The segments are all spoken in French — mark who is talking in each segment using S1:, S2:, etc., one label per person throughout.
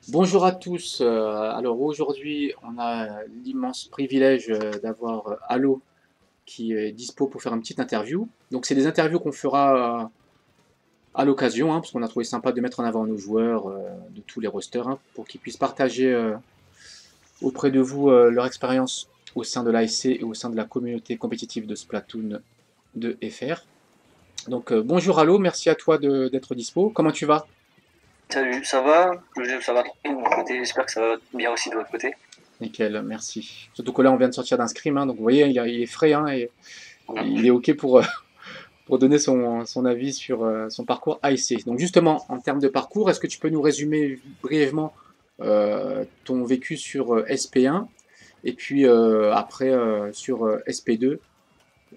S1: Bonjour à tous. Alors aujourd'hui, on a l'immense privilège d'avoir Allo qui est dispo pour faire une petite interview. Donc c'est des interviews qu'on fera à l'occasion, hein, parce qu'on a trouvé sympa de mettre en avant nos joueurs de tous les rosters, hein, pour qu'ils puissent partager auprès de vous leur expérience au sein de l'ASC et au sein de la communauté compétitive de Splatoon 2 FR. Donc bonjour Allo, merci à toi d'être dispo. Comment tu vas?
S2: Salut, ça va? Ça va tranquille de mon côté, j'espère que ça va bien aussi de votre côté.
S1: Nickel, merci. Surtout que là, on vient de sortir d'un scrim, hein, donc vous voyez, il est frais, hein, et il est OK pour donner son avis sur son parcours ASC. Donc justement, en termes de parcours, est-ce que tu peux nous résumer brièvement ton vécu sur SP1 et puis après sur SP2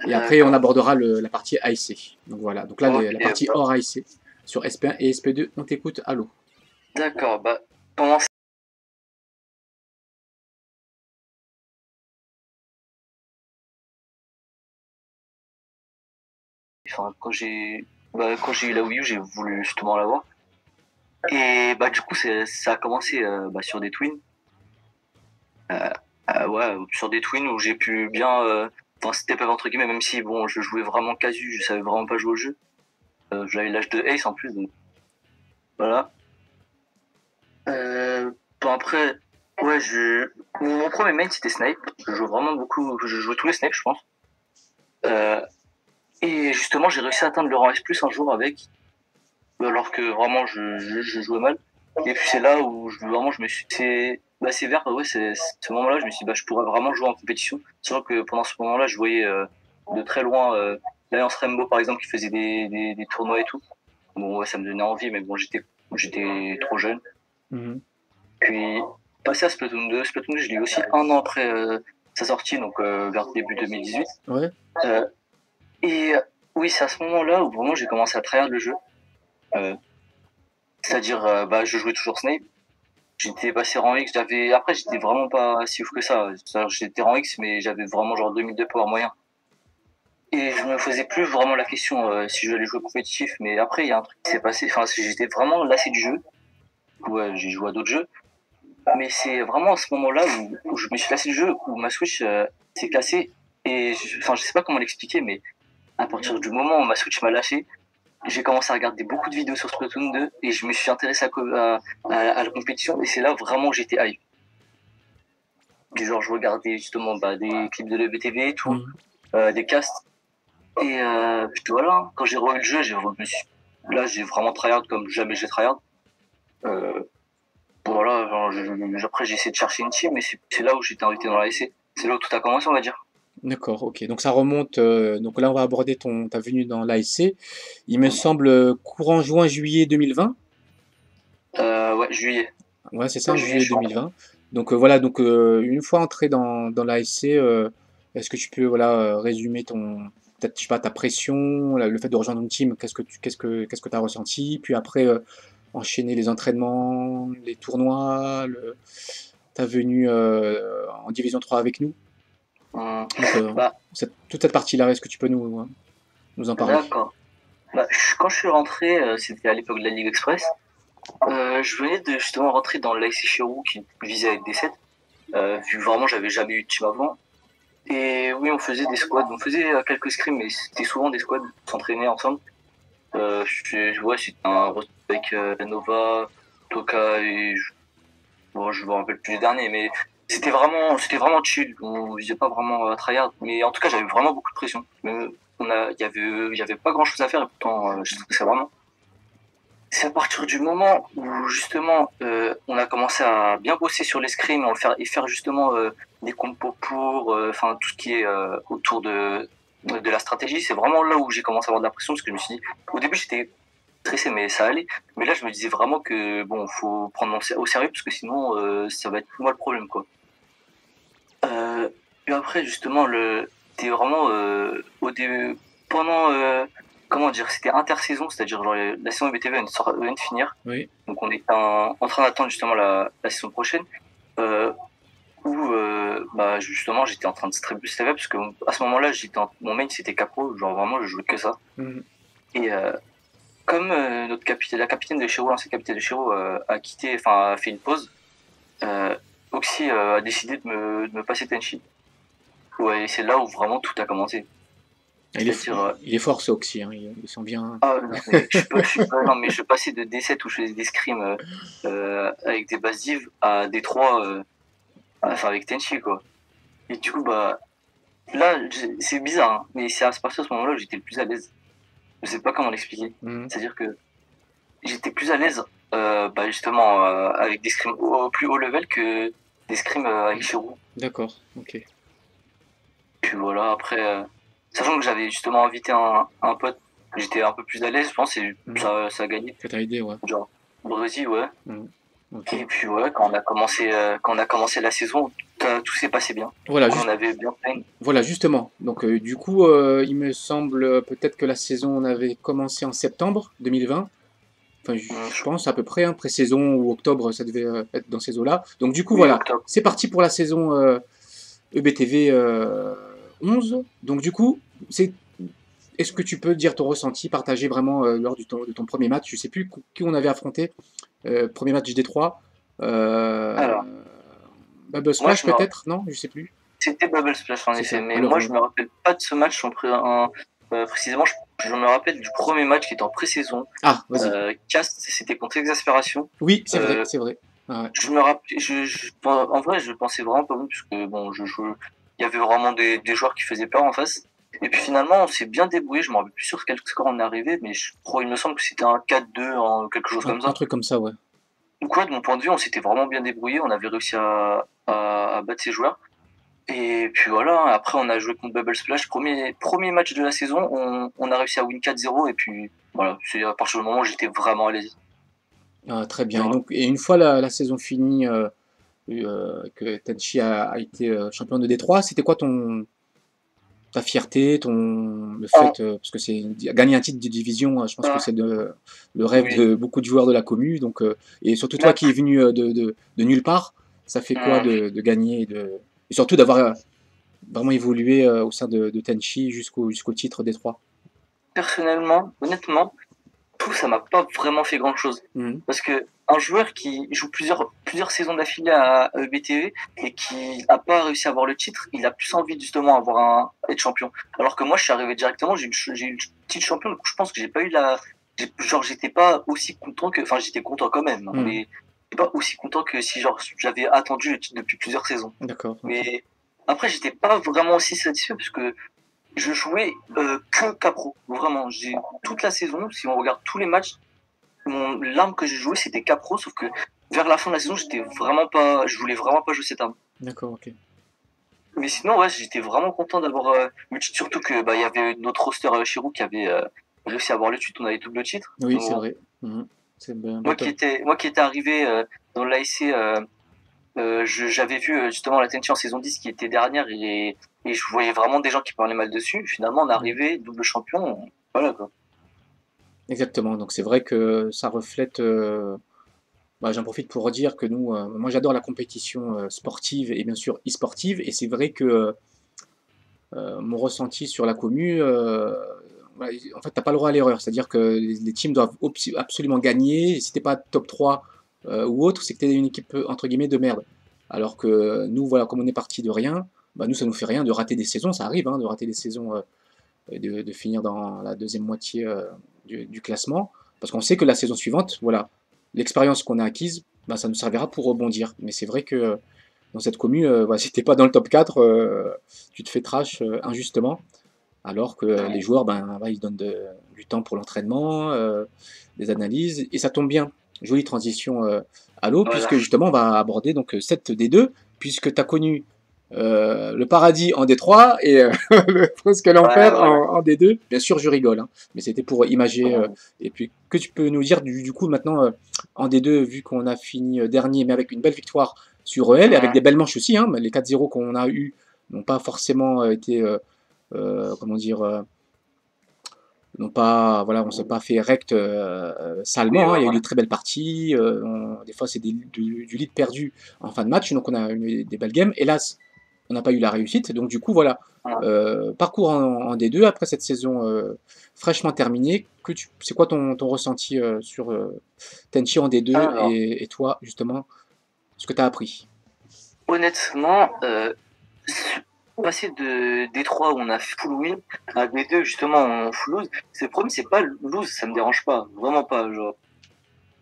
S1: et après on
S2: D'accord.
S1: abordera la partie ASC. Donc voilà, donc là
S2: Ok,
S1: la partie
S2: bah,
S1: hors ASC sur SP1 et SP2, on t'écoute, allô.
S2: d'accord. Bah, comment ça- enfin, quand j'ai eu la Wii U, j'ai voulu justement l'avoir. Et bah, du coup, ça a commencé sur des twins. Ouais, sur des twins où j'ai pu bien. Enfin, step up entre guillemets, même si bon, je jouais vraiment casu, je savais vraiment pas jouer au jeu. J'avais l'âge de Ace en plus, donc voilà. Bon, après, ouais, mon premier main c'était Snipe. Je jouais vraiment beaucoup, je jouais tous les snipes, je pense. Euh, et justement, j'ai réussi à atteindre le rang S plus un jour avec, alors que vraiment je jouais mal. Et puis c'est là où vraiment je me suis. C'est vers, ouais, c'est ce moment-là, je me suis dit, bah, je pourrais vraiment jouer en compétition. Sachant que pendant ce moment-là, je voyais de très loin l'Alliance Rainbow par exemple qui faisait des tournois et tout. Bon, ouais, ça me donnait envie, mais bon, j'étais trop jeune.
S1: Mhm.
S2: Puis, passé à Splatoon 2, Splatoon 2, je l'ai eu aussi un an après sa sortie, donc vers début 2018.
S1: Ouais,
S2: Euh, et oui, c'est à ce moment-là où vraiment j'ai commencé à tryhard le jeu. Euh, C'est-à-dire, bah, je jouais toujours Snape. J'étais passé rang X, après, j'étais vraiment pas si ouf que ça. C'est-à-dire, j'étais rang X, mais j'avais vraiment genre 2000 de power moyen. Et je me faisais plus vraiment la question si je allais jouer compétitif. Mais après, il y a un truc qui s'est passé. Enfin, j'étais vraiment lassé du jeu. Ouais, j'ai joué à d'autres jeux. Mais c'est vraiment à ce moment-là où je me suis lassé du jeu, où ma Switch s'est cassée. Et enfin, je sais pas comment l'expliquer, mais à partir du moment où ma Switch m'a lâché, j'ai commencé à regarder beaucoup de vidéos sur Splatoon 2 et je me suis intéressé à la compétition. Et c'est là vraiment où j'étais hype. Du genre, je regardais justement bah, des clips de l'EBTV et tout,
S1: mhm.
S2: des casts. Et puis voilà, hein. Quand j'ai revu le jeu, là, j'ai vraiment tryhard comme jamais j'ai tryhard. Euh, voilà, genre, après j'ai essayé de chercher une team, mais c'est là où j'étais invité dans la SC. C'est là où tout a commencé, on va dire.
S1: D'accord, ok. Donc ça remonte. Donc là, on va aborder ta venue dans l'ASC. Il me semble courant juin-juillet 2020.
S2: Ouais, juillet.
S1: Ouais, c'est ça,
S2: Ouais,
S1: en
S2: juillet,
S1: juillet
S2: je suis rentré.
S1: 2020. Donc voilà, donc une fois entré dans l'ASC, est-ce que tu peux voilà, résumer peut-être, je sais pas, ta pression, le fait de rejoindre une team, qu'est-ce que tu as ressenti? Puis après, enchaîner les entraînements, les tournois, ta venue en Division 3 avec nous.
S2: Hum.
S1: Donc
S2: Bah,
S1: toute cette partie-là, est-ce que tu peux nous en parler?
S2: d'accord. Bah, quand je suis rentré, c'était à l'époque de la Ligue Express. Je venais de justement rentrer dans l'ASC Chirou qui visait à être D7. Vu que vraiment j'avais jamais eu de team avant. Et oui, on faisait des squads, on faisait quelques scrims, mais c'était souvent des squads, on s'entraînait ensemble. Ouais, c'était un roster avec Nova, Toka et bon, je me rappelle plus les derniers, mais c'était vraiment chill. On visait pas vraiment à tryhard, mais en tout cas, j'avais vraiment beaucoup de pression. Il y avait pas grand chose à faire et pourtant, je trouve que c'est vraiment. C'est à partir du moment où justement on a commencé à bien bosser sur les scrims et faire justement des compos pour, enfin tout ce qui est autour de la stratégie, c'est vraiment là où j'ai commencé à avoir de la pression parce que je me suis dit, au début j'étais stressé mais ça allait, mais là je me disais vraiment que bon faut prendre au sérieux parce que sinon ça va être moi le problème quoi. Puis après justement t'es vraiment au début pendant comment dire, c'était intersaison, c'est-à-dire genre la saison BTV vient de finir.
S1: Oui.
S2: Donc on était en train d'attendre justement la saison prochaine euh, où bah, justement j'étais en train de step up parce que à ce moment-là mon main c'était Capro, genre vraiment je jouais que ça.
S1: Mhm.
S2: Et comme notre capitaine, la capitaine de Shiro, l'ancienne capitaine de Shiro, a quitté, enfin a fait une pause, Oxy a décidé de me passer Tenchi. Ouais, et c'est là où vraiment tout a commencé. C'est-à-dire,
S1: il est fort ce Oxy, hein, il sent bien.
S2: ah non, mais non, mais je passais de D7 où je faisais des scrims avec des bases div à D3, enfin avec Tenchi quoi. Et du coup, bah là, c'est bizarre, hein, mais c'est à partir de ce moment-là où j'étais le plus à l'aise. Je sais pas comment l'expliquer. C'est-à-dire que j'étais plus à l'aise, bah justement, avec des scrims au plus haut level que des scrims avec Shiro.
S1: D'accord, ok.
S2: Puis voilà, après, sachant que j'avais justement invité un pote, j'étais un peu plus à l'aise, je pense, et ça a gagné.
S1: Ça t'a aidé, ouais.
S2: Genre, Brésil, ouais.
S1: Okay.
S2: Et puis ouais, quand on a commencé la saison, tout s'est passé bien.
S1: Voilà,
S2: on avait bien fait.
S1: Voilà, justement. Donc du coup, il me semble peut-être que la saison on avait commencé en septembre 2020. Enfin, je pense à peu près, hein, pré-saison ou octobre, ça devait être dans ces eaux-là. Donc du coup,
S2: Oui,
S1: voilà,
S2: octobre.
S1: c'est parti pour la saison EBTV 11. Donc du coup, est-ce que tu peux dire ton ressenti, partager vraiment lors de ton premier match? Je sais plus qui on avait affronté. Premier match D3.
S2: Alors,
S1: Bubble Splash peut-être? Non, je sais plus.
S2: C'était Bubble Splash en effet, mais
S1: alors,
S2: moi je me rappelle pas de ce match précisément. Je me rappelle du premier match qui était en pré-saison.
S1: Ah, vas-y.
S2: Cast, c'était contre Exaspération.
S1: Oui, c'est vrai, c'est vrai.
S2: Ah ouais. Je me rappelle, en vrai, je pensais vraiment pas bon, puisque bon, il y avait vraiment des joueurs qui faisaient peur en face. Et puis finalement, on s'est bien débrouillé. Je me rappelle plus sur quel score on est arrivé, mais il me semble que c'était un 4-2, quelque chose comme ça.
S1: Un truc comme ça, ouais.
S2: Donc ouais, de mon point de vue, on s'était vraiment bien débrouillé. On avait réussi à battre ces joueurs. Et puis voilà, après on a joué contre Bubble Splash. Premier match de la saison, on a réussi à win 4-0. Et puis voilà, c'est à partir du moment où j'étais vraiment à l'aise.
S1: Ah, très bien. Et, donc, une fois la saison finie, que Tenchi a été champion de D3, c'était quoi ta fierté, le fait, parce que c'est gagner un titre de division, je pense que c'est le rêve de beaucoup de joueurs de la commu, donc, et surtout toi qui es venu de nulle part, ça fait quoi de gagner et surtout d'avoir vraiment évolué au sein de Tenchi jusqu'au titre D3?
S2: Personnellement, honnêtement, ça m'a pas vraiment fait grand chose. Parce que un joueur qui joue plusieurs saisons d'affilée à EBTV et qui a pas réussi à avoir le titre, il a plus envie justement être champion. Alors que moi, je suis arrivé directement, j'ai eu le titre champion, donc je pense que j'ai pas eu j'étais pas aussi content enfin j'étais content quand même, mais j'étais pas aussi content que si j'avais attendu le titre depuis plusieurs saisons.
S1: D'accord.
S2: Mais après, j'étais pas vraiment aussi satisfait parce que je jouais que Capro. Vraiment, toute la saison, si on regarde tous les matchs, l'arme que j'ai joué c'était Capro, sauf que vers la fin de la saison, je voulais vraiment pas jouer cette arme.
S1: D'accord, ok.
S2: Mais sinon, ouais, j'étais vraiment content d'avoir le titre, surtout que il y avait notre roster Shiro qui avait réussi à avoir le titre, on avait double titre.
S1: Oui, donc, c'est vrai.
S2: Moi qui étais arrivé dans l'ASC, j'avais vu justement la Tenchi en saison 10 qui était dernière et je voyais vraiment des gens qui parlaient mal dessus. Finalement, on est arrivé, double champion, voilà quoi.
S1: Exactement, donc c'est vrai que ça reflète. J'en profite pour redire que nous, moi j'adore la compétition sportive et bien sûr e-sportive, et c'est vrai que mon ressenti sur la commu, en fait, t'as pas le droit à l'erreur, c'est-à-dire que les teams doivent absolument gagner, et si t'es pas top 3 ou autre, c'est que t'es une équipe entre guillemets de merde. Alors que nous, voilà, comme on est parti de rien, nous ça nous fait rien de rater des saisons, ça arrive, hein, de rater des saisons, de finir dans la deuxième moitié du classement, parce qu'on sait que la saison suivante, voilà, l'expérience qu'on a acquise, ça nous servira pour rebondir. Mais c'est vrai que dans cette commu, si t'es pas dans le top 4, tu te fais trash injustement, alors que les joueurs, ils donnent du temps pour l'entraînement, des analyses, et ça tombe bien. Jolie transition à l'eau, puisque justement on va aborder donc 7 D2, puisque tu as connu le paradis en D3 et presque l'enfer en D2. Bien sûr, je rigole, hein, mais c'était pour imager. Et puis, que tu peux nous dire du coup maintenant en D2, vu qu'on a fini dernier, mais avec une belle victoire sur EL, et avec des belles manches aussi, hein, les 4-0 qu'on a eu n'ont pas forcément été, comment dire, non pas, voilà, on s'est pas fait rect salement, hein, il y a eu des très belles parties, des fois c'est du lead perdu en fin de match, donc on a eu des belles games. Hélas, on n'a pas eu la réussite. Donc du coup, voilà,
S2: Voilà.
S1: parcours en D2 après cette saison fraîchement terminée. C'est quoi ton ressenti sur Tenchi en D2
S2: Alors,
S1: et toi, justement, ce que tu as appris?
S2: honnêtement, passer de D3 où on a full win à D2 justement en full lose, le problème c'est pas le lose, ça me dérange pas, vraiment pas. Genre,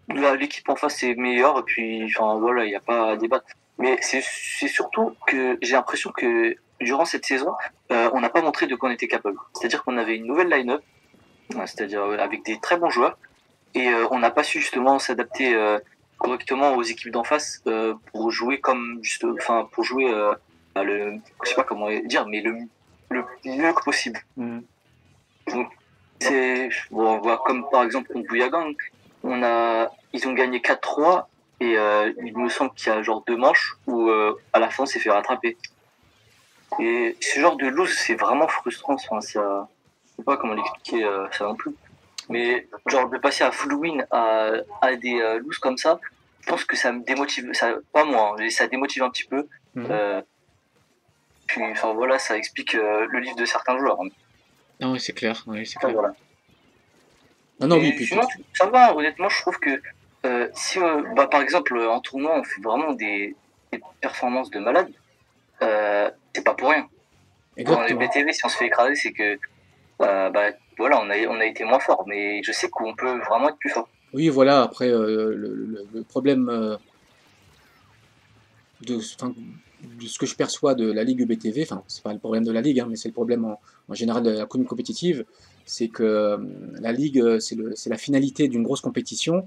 S2: l'équipe en face est meilleure et puis enfin voilà, il n'y a pas à débattre. Mais c'est surtout que j'ai l'impression que durant cette saison, on n'a pas montré de quoi on était capable. C'est-à-dire qu'on avait une nouvelle line-up, c'est-à-dire avec des très bons joueurs, et on n'a pas su justement s'adapter correctement aux équipes d'en face pour jouer comme juste, enfin pour jouer je sais pas comment dire, mais le mieux que possible.
S1: Mhm.
S2: Donc c'est bon, on voit comme par exemple contre Bouyagang, ils ont gagné 4-3 et il me semble qu'il y a genre 2 manches où à la fin on s'est fait rattraper. Et ce genre de lose c'est vraiment frustrant. Enfin, je sais pas comment l'expliquer ça non plus. Mais genre de passer à full win à des loses comme ça, je pense que ça me démotive, ça, pas moi, hein, mais ça démotive un petit peu.
S1: Mhm.
S2: Euh, puis enfin voilà, ça explique le livre de certains joueurs, hein.
S1: Ah ouais, c'est clair, ouais, c'est
S2: Enfin,
S1: clair.
S2: voilà.
S1: Non, non, oui,
S2: Et
S1: puis
S2: sinon, ça va, honnêtement, je trouve que si, bah, par exemple, en tournoi, on fait vraiment des performances de malade, c'est pas pour rien. Dans les
S1: exactement.
S2: BTV, si on se fait écraser, c'est que bah, voilà, on a été moins fort, mais je sais qu'on peut vraiment être plus fort.
S1: Oui, voilà, après, le problème enfin, de ce que je perçois de la Ligue EBTV, enfin, c'est pas le problème de la Ligue, hein, mais c'est le problème en général de la commune compétitive, c'est que la Ligue, c'est la finalité d'une grosse compétition,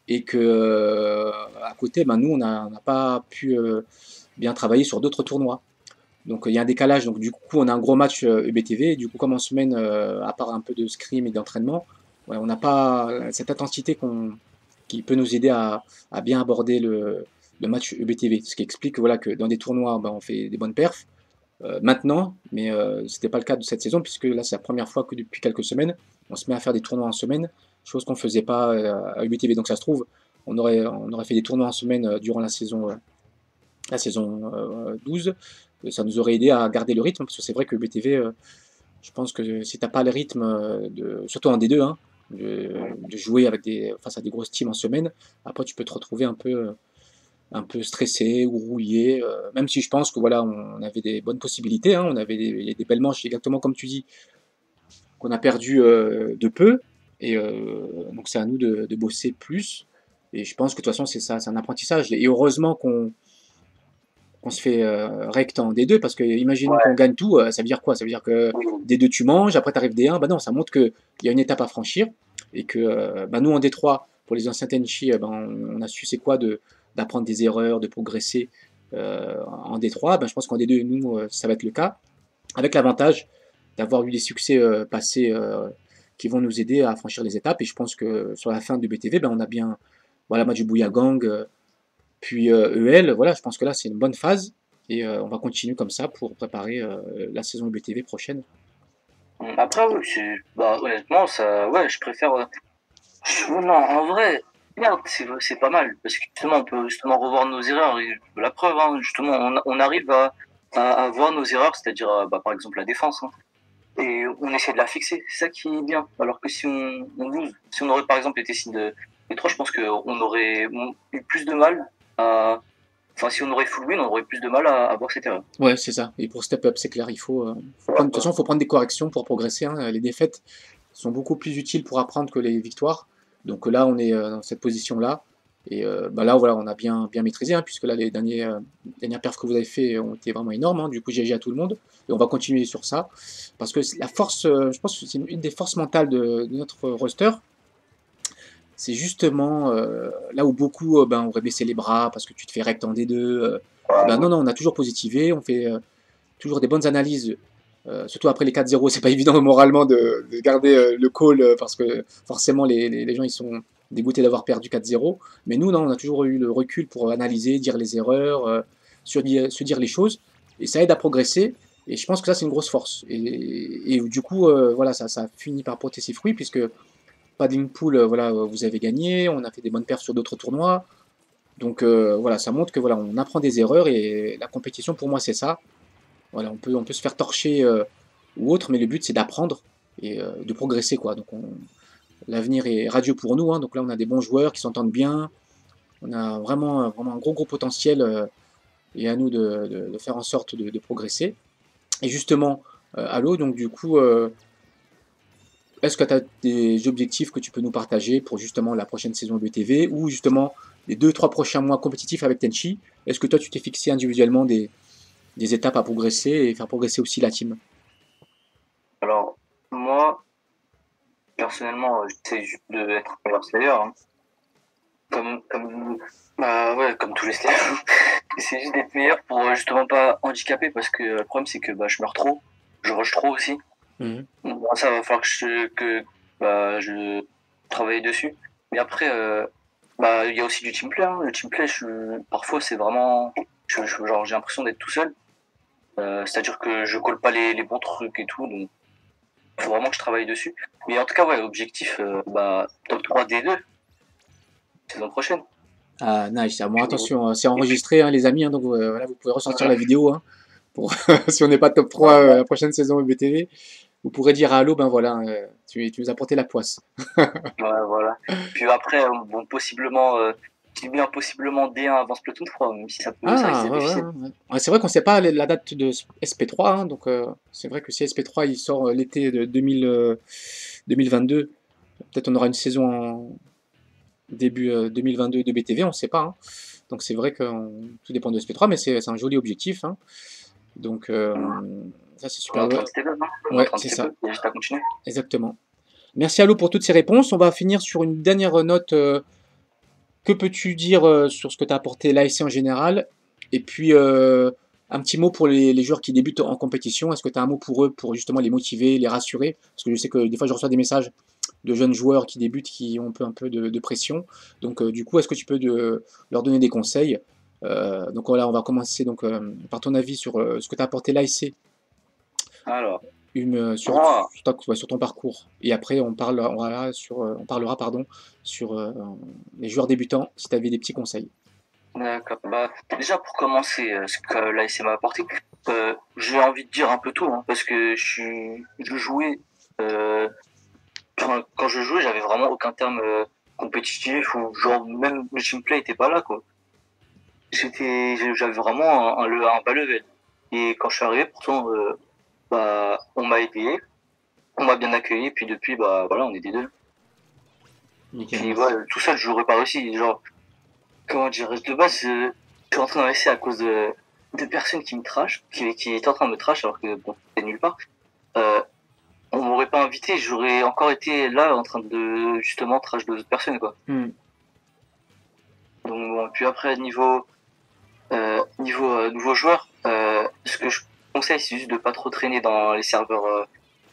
S1: et que à côté, ben, nous, on n'a pas pu bien travailler sur d'autres tournois. Donc il y a un décalage, donc du coup on a un gros match EBTV, et du coup comme en semaine, à part un peu de scrim et d'entraînement, ouais, on n'a pas cette intensité qui peut nous aider à bien aborder le match EBTV. Ce qui explique voilà, que dans des tournois, ben, on fait des bonnes perfs maintenant, mais c'était pas le cas de cette saison, puisque là c'est la première fois que depuis quelques semaines, on se met à faire des tournois en semaine, chose qu'on faisait pas à EBTV. Donc ça se trouve, on aurait fait des tournois en semaine durant la saison 12, ça nous aurait aidé à garder le rythme, parce que c'est vrai que BTV, je pense que si t'as pas le rythme, surtout en D2, hein, de jouer face à des grosses teams en semaine, après tu peux te retrouver un peu stressé ou rouillé, même si je pense que voilà, on avait des bonnes possibilités, hein, il y a des belles manches, exactement comme tu dis, qu'on a perdu de peu, et donc c'est à nous de bosser plus, et je pense que de toute façon c'est ça, c'est un apprentissage, et heureusement qu'on se fait rect en D2, parce que imaginons qu'on
S2: Ouais,
S1: gagne tout, ça veut dire quoi? Ça veut dire que
S2: oui,
S1: D2 tu manges, après tu arrives D1, bah non, ça montre qu'il y a une étape à franchir, et que bah nous en D3, pour les anciens Tenchi, ben, on a su c'est quoi d'apprendre des erreurs, de progresser en D3, ben, je pense qu'en D2, nous, ça va être le cas, avec l'avantage d'avoir eu des succès passés qui vont nous aider à franchir les étapes, et je pense que sur la fin du BTV, ben, on a bien, voilà, match du Bouyagang, puis EL, voilà, je pense que là c'est une bonne phase, et on va continuer comme ça pour préparer la saison BTV prochaine.
S2: après, oui, bah, honnêtement, ça, ouais, je préfère. Non, en vrai, merde, c'est pas mal. Parce que justement, on peut justement revoir nos erreurs. Et la preuve, hein, justement, on arrive à voir nos erreurs, c'est-à-dire, bah, par exemple, la défense, hein, et on essaie de la fixer. C'est ça qui est bien. Alors que si on lose, si on aurait par exemple été signe de 3, je pense qu'on aurait eu plus de mal à. Enfin, si on aurait full win, on aurait plus de mal à voir cette erreur.
S1: Ouais, c'est ça. Et pour step up, c'est clair, faut prendre, de toute façon, il faut prendre des corrections pour progresser, hein. Les défaites sont beaucoup plus utiles pour apprendre que les victoires. Donc là, on est dans cette position-là. Et bah là, voilà, on a bien, bien maîtrisé, hein, puisque là, les dernières perfs que vous avez fait ont été vraiment énormes, hein. Du coup, GG à tout le monde. Et on va continuer sur ça. Parce que la force, je pense que c'est une des forces mentales de notre roster. C'est justement là où beaucoup ben, auraient baissé les bras parce que tu te fais rect en D2. Et ben non, non, on a toujours positivé, on fait toujours des bonnes analyses, surtout après les 4-0. C'est pas évident moralement de garder le call parce que forcément les gens ils sont dégoûtés d'avoir perdu 4-0. Mais nous, non, on a toujours eu le recul pour analyser, dire les erreurs, se dire les choses, et ça aide à progresser. Et je pense que ça, c'est une grosse force. Et du coup, voilà, ça finit par porter ses fruits, puisque Paddling Pool, voilà, vous avez gagné, on a fait des bonnes perfs sur d'autres tournois. Donc voilà, ça montre que voilà, on apprend des erreurs et la compétition pour moi c'est ça. Voilà, on peut se faire torcher ou autre, mais le but c'est d'apprendre et de progresser quoi. Donc l'avenir est radieux pour nous, hein. Donc là on a des bons joueurs qui s'entendent bien, on a vraiment un gros potentiel et à nous de faire en sorte de progresser. Et justement, Allo, donc du coup, est-ce que tu as des objectifs que tu peux nous partager pour justement la prochaine saison de BTV ou justement les 2-3 prochains mois compétitifs avec Tenchi? Est-ce que toi tu t'es fixé individuellement des étapes à progresser et faire progresser aussi la team?
S2: Alors, moi, personnellement, j'essaie juste d'être meilleur slayer, hein. Comme tous les slayers. C'est juste d'être meilleur pour justement pas handicaper parce que le problème c'est que je meurs trop, je rush trop aussi.
S1: Mhm.
S2: Bon, ça va falloir que je travaille dessus. Mais après, il y a aussi du teamplay, hein. Le teamplay, parfois c'est vraiment, genre j'ai l'impression d'être tout seul. C'est-à-dire que je colle pas les bons trucs et tout, donc il faut vraiment que je travaille dessus. Mais en tout cas, ouais, objectif, top 3 D2, saison prochaine.
S1: Ah, nice. Ah, bon,
S2: Puis-
S1: attention, c'est
S2: et puis,
S1: enregistré, hein, les amis, hein, donc voilà, vous pouvez ressortir la
S2: voilà,
S1: vidéo hein, pour si on n'est pas top 3
S2: voilà.
S1: la prochaine saison BTV. Vous pourrez dire à Allo, ben voilà, tu nous as porté la poisse.
S2: Ouais, voilà. Puis après, bon, possiblement, je dis bien possiblement D1 avant Splatoon 3, même si ça risque
S1: Ah,
S2: d'être
S1: ouais, ouais,
S2: difficile.
S1: ouais. Ouais, c'est vrai qu'on ne sait pas la date de SP3, hein, donc c'est vrai que si SP3 il sort l'été de 2022, peut-être on aura une saison en début 2022 de BTV, on ne sait pas, hein. Donc c'est vrai que tout dépend de SP3, mais c'est un joli objectif, hein. Donc ça c'est
S2: On est
S1: super.
S2: en train
S1: Ouais,
S2: de step up, hein. On est en
S1: ouais,
S2: train de
S1: c'est
S2: step
S1: ça,
S2: up, il y a juste à continuer.
S1: exactement. Merci Allo pour toutes ces réponses. On va finir sur une dernière note. Que peux-tu dire sur ce que t'as apporté l'ASC en général? Et puis, un petit mot pour les joueurs qui débutent en compétition. Est-ce que tu as un mot pour eux, pour justement les motiver, les rassurer? Parce que je sais que des fois, je reçois des messages de jeunes joueurs qui débutent, qui ont un peu de pression. Donc, du coup, est-ce que tu peux leur donner des conseils? Donc voilà, on va commencer donc, par ton avis sur ce que tu as apporté l'ASC
S2: Alors,
S1: sur,
S2: moi,
S1: ouais, sur ton parcours. Et après, on parlera pardon, sur les joueurs débutants, si tu avais des petits conseils.
S2: d'accord. Déjà pour commencer, ce que l'AS m'a apporté, j'ai envie de dire un peu tout, hein, parce que je jouais, euh, quand je jouais, j'avais vraiment aucun terme compétitif ou genre même le teamplay était pas là, quoi. J'avais vraiment un bas level. Et quand je suis arrivé, pourtant, on m'a aidé, on m'a bien accueilli, puis depuis, voilà, on est des deux.
S1: Nickel,
S2: Puis
S1: merci.
S2: ouais, tout seul, je n'aurais pas réussi. Genre, comment dire, de base, je suis rentré dans l'essai à cause de personnes qui me trashent, qui étaient en train de me trash alors que bon, c'était nulle part. Euh, on m'aurait pas invité, j'aurais encore été là en train de justement trash d'autres personnes, quoi.
S1: Hmm.
S2: Donc bon, puis après, niveau nouveaux joueurs, ce que je conseille, c'est juste de pas trop traîner dans les serveurs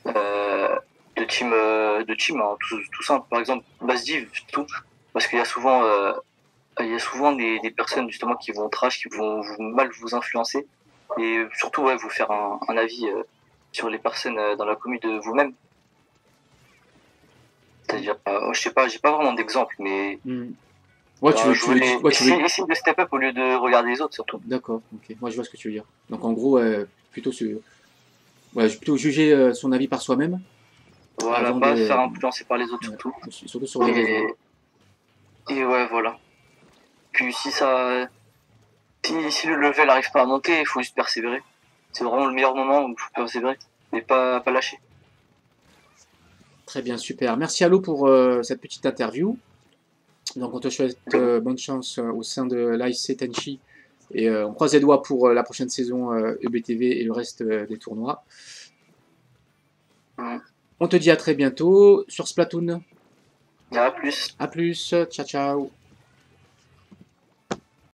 S2: de team, hein, tout simple. Par exemple, Basdiv, tout, parce qu'il y a souvent des personnes justement qui vont trash, qui vont mal vous influencer et surtout ouais, vous faire un avis sur les personnes dans la commune de vous-même. C'est-à-dire, je sais pas, j'ai pas vraiment d'exemple, mais
S1: Hmm. Ouais, ouais,
S2: essayer de step up au lieu de regarder les autres surtout.
S1: d'accord, ok. Moi, je vois ce que tu veux dire. Donc, en gros, ouais, plutôt juger son avis par soi-même
S2: Voilà,
S1: avant
S2: pas se faire
S1: de,
S2: influencer par les autres
S1: ouais,
S2: surtout.
S1: surtout sur les réseaux.
S2: Et, et ouais, voilà. Puis si le level n'arrive pas à monter, il faut juste persévérer. C'est vraiment le meilleur moment où il faut persévérer et pas lâcher.
S1: Très bien, super. Merci Allo pour cette petite interview. Donc, on te souhaite bonne chance au sein de l'AIC Tenchi. Et on croise les doigts pour la prochaine saison EBTV et le reste des tournois.
S2: Mm.
S1: On te dit à très bientôt sur Splatoon.
S2: À plus.
S1: A plus, ciao ciao.